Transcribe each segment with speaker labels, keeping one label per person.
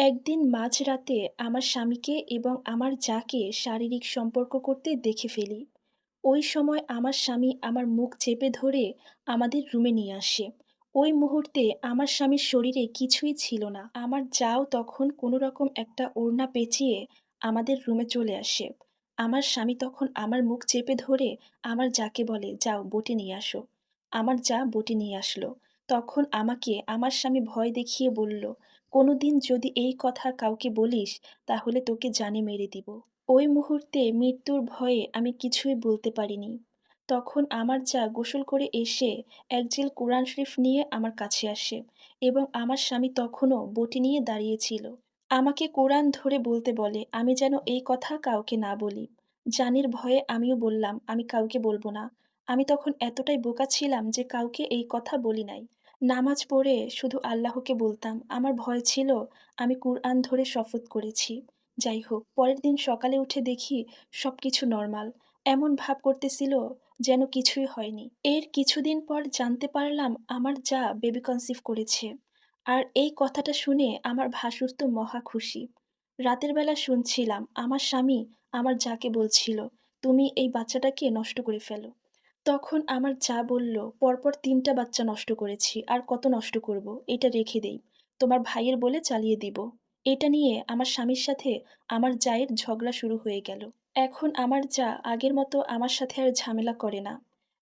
Speaker 1: একদিন মাঝরাতে আমার স্বামীকে এবং আমার যাকে শারীরিক সম্পর্ক করতে দেখে ফেলি। ওই সময় আমার স্বামী আমার মুখ চেপে ধরে আমাদের রুমে নিয়ে আসে। ওই মুহূর্তে আমার স্বামীর শরীরে কিছুই ছিল না। আমার যাও তখন কোনো রকম একটা ওড়না পেঁচিয়ে আমাদের রুমে চলে আসে। আমার স্বামী তখন আমার মুখ চেপে ধরে আমার যাকে বলে, যাও বটে নিয়ে আসো। আমার যা বটে নিয়ে আসলো। তখন আমাকে আমার স্বামী ভয় দেখিয়ে বলল, কোনোদিন যদি এই কথা কাউকে বলিস তাহলে তোকে জানে মেরে দিব। ওই মুহূর্তে মৃত্যুর ভয়ে আমি কিছুই বলতে পারিনি। তখন আমার যা গোসল করে এসে একজিল কোরআন শরীফ নিয়ে আমার কাছে আসে এবং আমার স্বামী তখনও বটি নিয়ে দাঁড়িয়েছিল। আমাকে কোরআন ধরে বলতে বলে আমি যেন এই কথা কাউকে না বলি। জানির ভয়ে আমিও বললাম আমি কাউকে বলবো না। আমি তখন এতটাই বোকা ছিলাম যে কাউকে এই কথা বলি নাই। নামাজ পড়ে শুধু আল্লাহকে বলতাম। আমার ভয় ছিল, আমি কুরআন ধরে শপথ করেছি। যাই হোক, পরের দিন সকালে উঠে দেখি সবকিছু নরমাল। এমন ভাব করতেছিল যেন কিছুই হয়নি। এর কিছুদিন পর জানতে পারলাম আমার যা বেবি কনসিভ করেছে। আর এই কথাটা শুনে আমার ভাসুর তো মহা খুশি। রাতের বেলা শুনছিলাম আমার স্বামী আমার যাকে বলছিল, তুমি এই বাচ্চাটাকে নষ্ট করে ফেলো। তখন আমার যা বলল, পরপর ৩টা বাচ্চা নষ্ট করেছি, আর কত নষ্ট করব? এটা রেখে দেই। তোমার ভাইয়ের বলে চালিয়ে দিব। এটা নিয়ে আমার স্বামীর সাথে আমার জায়ের ঝগড়া শুরু হয়ে গেল। এখন আমার যা আগের মতো আমার সাথে আর ঝামেলা করে না।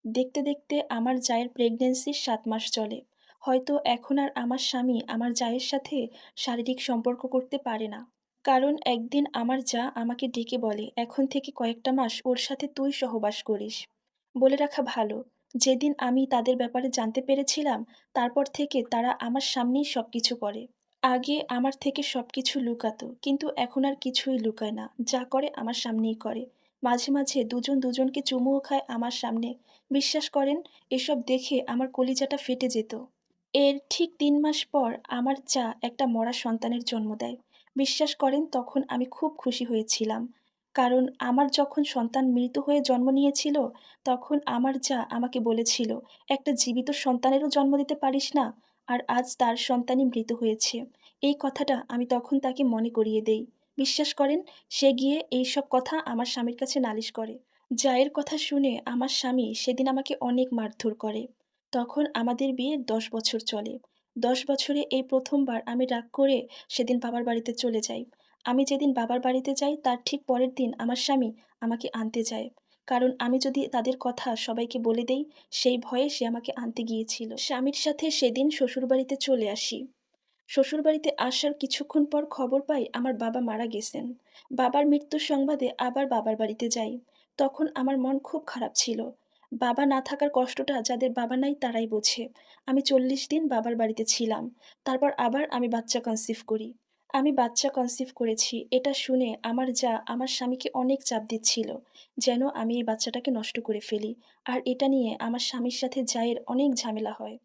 Speaker 1: দেখতে দেখতে আমার জায়ের প্রেগন্যান্সির ৭ মাস চলে। হয়তো এখন আর আমার স্বামী আমার জায়ের সাথে শারীরিক সম্পর্ক করতে পারে না। কারণ একদিন আমার যা আমাকে ডেকে বলে, এখন থেকে কয়েকটা মাস ওর সাথে তুই সহবাস করিস। বলে রাখা ভালো, যেদিন আমি তাদের ব্যাপারে জানতে পেরেছিলাম, তারপর থেকে তারা আমার সামনেই সবকিছু করে। আগে আমার থেকে সবকিছু লুকাতো, কিন্তু এখন আর কিছুই লুকায় না। যা করে আমার সামনেই করে। মাঝে মাঝে দুজন দুজনকে চুমুও খায় আমার সামনে। বিশ্বাস করেন, এসব দেখে আমার কলিজাটা ফেটে যেত। এর ঠিক ৩ মাস পর আমার যা একটা মরা সন্তানের জন্ম দেয়। বিশ্বাস করেন, তখন আমি খুব খুশি হয়েছিলাম। কারণ আমার যখন সন্তান মৃত হয়ে জন্ম নিয়েছিল, তখন আমার যা আমাকে বলেছিল, একটা জীবিত সন্তানেরও জন্ম দিতে পারিস না? আর আজ তার সন্তানই মৃত হয়েছে। এই কথাটা আমি তখন তাকে মনে করিয়ে দেই। বিশ্বাস করেন, সে গিয়ে এইসব কথা আমার স্বামীর কাছে নালিশ করে। জায়ের কথা শুনে আমার স্বামী সেদিন আমাকে অনেক মারধর করে। তখন আমাদের বিয়ের ১০ বছর চলে। ১০ বছরে এই প্রথমবার আমি রাগ করে সেদিন বাবার বাড়িতে চলে যাই। আমি যেদিন বাবার বাড়িতে যাই তার ঠিক পরের দিন আমার স্বামী আমাকে আনতে যায়। কারণ আমি যদি তাদের কথা সবাইকে বলে দেই, সেই ভয়ে সে আমাকে আনতে গিয়েছিল। স্বামীর সাথে সেদিন শ্বশুরবাড়িতে চলে আসি। শ্বশুরবাড়িতে আসার কিছুক্ষণ পর খবর পাই আমার বাবা মারা গেছেন। বাবার মৃত্যুর সংবাদে আবার বাবার বাড়িতে যাই। তখন আমার মন খুব খারাপ ছিল। বাবা না থাকার কষ্টটা যাদের বাবা নাই তারাই বোঝে। আমি ৪০ দিন বাবার বাড়িতে ছিলাম। তারপর আবার আমি বাচ্চা কনসিভ করি। আমি বাচ্চা কনসিভ করেছি এটা শুনে আমার যা আমার স্বামীকে অনেক চাপ দিচ্ছিল, যেন আমি এই বাচ্চাটাকে নষ্ট করে ফেলি। আর এটা নিয়ে আমার স্বামীর সাথে জায়ের অনেক ঝামেলা হয়।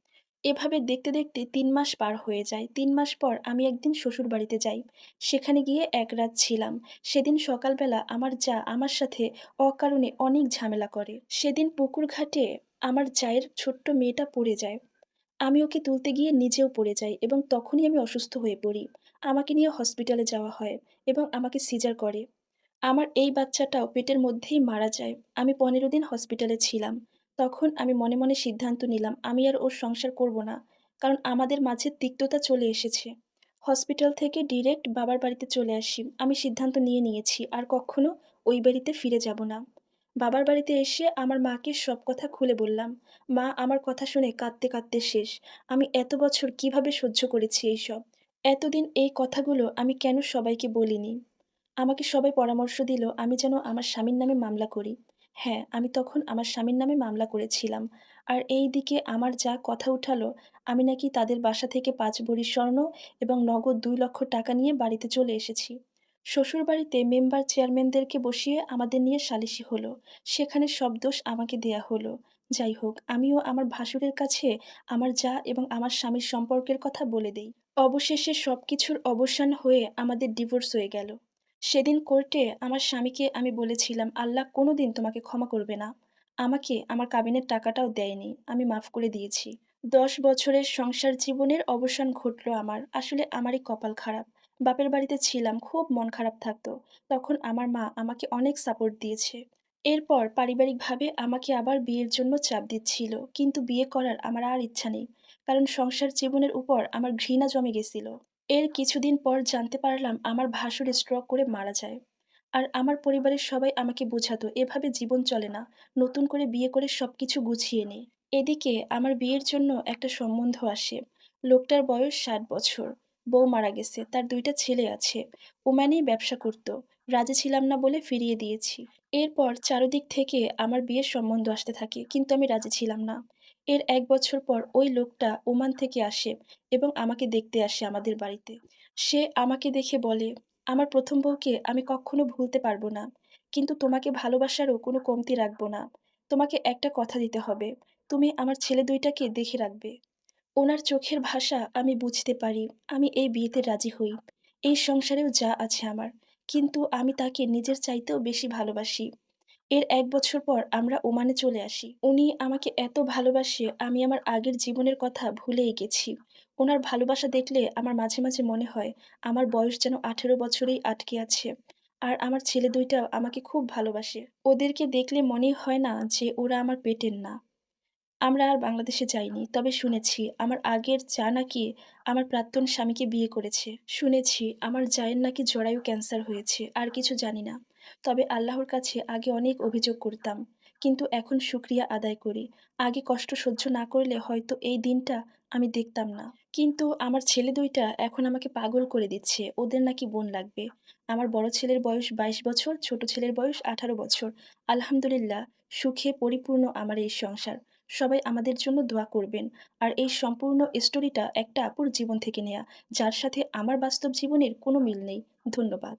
Speaker 1: এভাবে দেখতে দেখতে ৩ মাস পার হয়ে যায়। ৩ মাস পর আমি একদিন শ্বশুরবাড়িতে যাই। সেখানে গিয়ে এক রাত ছিলাম। সেদিন সকালবেলা আমার যা আমার সাথে অকারণে অনেক ঝামেলা করে। সেদিন পুকুর ঘাটে আমার জায়ের ছোট্ট মেয়েটা পড়ে যায়। আমি ওকে তুলতে গিয়ে নিজেও পড়ে যাই এবং তখনই আমি অসুস্থ হয়ে পড়ি। আমাকে নিয়ে হসপিটালে যাওয়া হয় এবং আমাকে সিজার করে। আমার এই বাচ্চাটাও পেটের মধ্যেই মারা যায়। আমি ১৫ দিন হসপিটালে ছিলাম। তখন আমি মনে মনে সিদ্ধান্ত নিলাম আমি আর ওর সংসার করব না। কারণ আমাদের মাঝে তিক্ততা চলে এসেছে। হসপিটাল থেকে ডিরেক্ট বাবার বাড়িতে চলে আসি। আমি সিদ্ধান্ত নিয়ে নিয়েছি আর কখনো ওই বাড়িতে ফিরে যাব না। বাবার বাড়িতে এসে আমার মাকে সব কথা খুলে বললাম। মা আমার কথা শুনে কাঁদতে কাঁদতে শেষ। আমি এত বছর কিভাবে সহ্য করেছি এইসব। এতদিন এই কথাগুলো আমি কেন সবাইকে বলিনি। আমাকে সবাই পরামর্শ দিল আমি যেন আমার স্বামীর নামে মামলা করি। হ্যাঁ, আমি তখন আমার স্বামীর নামে মামলা করেছিলাম। আর এই দিকে আমার যা কথা উঠালো, আমি নাকি তাদের বাসা থেকে ৫ ভরি স্বর্ণ এবং নগদ ২ লক্ষ টাকা নিয়ে বাড়িতে চলে এসেছি। শ্বশুরবাড়িতে মেম্বার চেয়ারম্যানদেরকে বসিয়ে আমাদের নিয়ে সালিশি হলো। সেখানে সব দোষ আমাকে দেয়া হলো। যাই হোক, আমিও আমার ভাসুরের কাছে আমার যা এবং আমার স্বামীর সম্পর্কের কথা বলে দেই। অবশেষে সবকিছুর অবসান হয়ে আমাদের ডিভোর্স হয়ে গেল। সেদিন কোর্টে আমার স্বামীকে আমি বলেছিলাম, আল্লাহ কোনোদিন তোমাকে ক্ষমা করবে না। আমাকে আমার কাবিনের টাকাটাও দেয়নি। আমি মাফ করে দিয়েছি। ১০ বছরের সংসার জীবনের অবসান ঘটল আমার। আসলে আমারই কপাল খারাপ। বাপের বাড়িতে ছিলাম, খুব মন খারাপ থাকতো। তখন আমার মা আমাকে অনেক সাপোর্ট দিয়েছে। এরপর পারিবারিকভাবে আমাকে আবার বিয়ের জন্য চাপ দিচ্ছিল। কিন্তু বিয়ে করার আমার আর ইচ্ছা নেই। কারণ সংসার জীবনের উপর আমার ঘৃণা জমে গেছিল। এর কিছুদিন পর জানতে পারলাম আমার ভাসুর স্ট্রোক করে মারা যায়। আর আমার পরিবারের সবাই আমাকে বোঝাতো, এভাবে জীবন চলে না। নতুন করে বিয়ে করে সবকিছু গুছিয়ে নে। এদিকে আমার বিয়ের জন্য একটা সম্বন্ধ আসে। লোকটার বয়স ৬০ বছর। বউ মারা গেছে। তার ২ টা ছেলে আছে। ওমানেই ব্যবসা করত। রাজি ছিলাম না বলে ফিরিয়ে দিয়েছি। এরপর চারদিক থেকে আমার বিয়ের সম্বন্ধ আসতে থাকে। কিন্তু আমি রাজি ছিলাম না। এর ১ বছর পর ওই লোকটা ওমান থেকে আসে এবং আমাকে দেখতে আসে আমাদের বাড়িতে। সে আমাকে দেখে বলে, "আমার ১ম বউকে আমি কক্ষনো ভুলতে পারব না। কিন্তু তোমাকে ভালোবাসারও কোনো কমতি রাখব না। তোমাকে একটা কথা দিতে হবে। তুমি আমার ছেলে ২ টাকে দেখে রাখবে।" ওনার চোখের ভাষা আমি বুঝতে পারি। আমি এই বিয়েতে রাজি হই। এই সংসারেও যা আছে আমার। কিন্তু আমি তাকে নিজের চাইতেও বেশি ভালোবাসি। এর ১ বছর পর আমরা ওমানে চলে আসি। উনি আমাকে এত ভালোবাসে, আমি আমার আগের জীবনের কথা ভুলেই গেছি। উনার ভালোবাসা দেখলে আমার মাঝে, মাঝে মনে হয় আমার বয়স যেন ১৮ বছরেই আটকে আছে। আর আমার ছেলে ২ টা আমাকে খুব ভালোবাসে। ওদেরকে দেখলে মনেই হয় না যে ওরা আমার পেটের না। আমরা আর বাংলাদেশে যাইনি। তবে শুনেছি আমার আগের জা নাকি আমার প্রাক্তন স্বামীকে বিয়ে করেছে। শুনেছি আমার জায়ের নাকি জরায়ু ক্যান্সার হয়েছে। আর কিছু জানি না। তবে আল্লাহর কাছে আগে অনেক অভিযোগ করতাম। কিন্তু এখন শুকরিয়া আদায় করি। আগে কষ্ট সহ্য না করলে হয়তো এই দিনটা আমি দেখতাম না। কিন্তু আমার ছেলে ২ টা এখন আমাকে পাগল করে দিচ্ছে। ওদের নাকি বোন লাগবে। আমার বড় ছেলের বয়স ২২ বছর, ছোট ছেলের বয়স ১৮ বছর। আলহামদুলিল্লাহ, সুখে পরিপূর্ণ আমার এই সংসার। সবাই আমাদের জন্য দোয়া করবেন। আর এই সম্পূর্ণ স্টোরিটা একটা আপুর জীবন থেকে নেয়া, যার সাথে আমার বাস্তব জীবনের কোনো মিল নেই। ধন্যবাদ।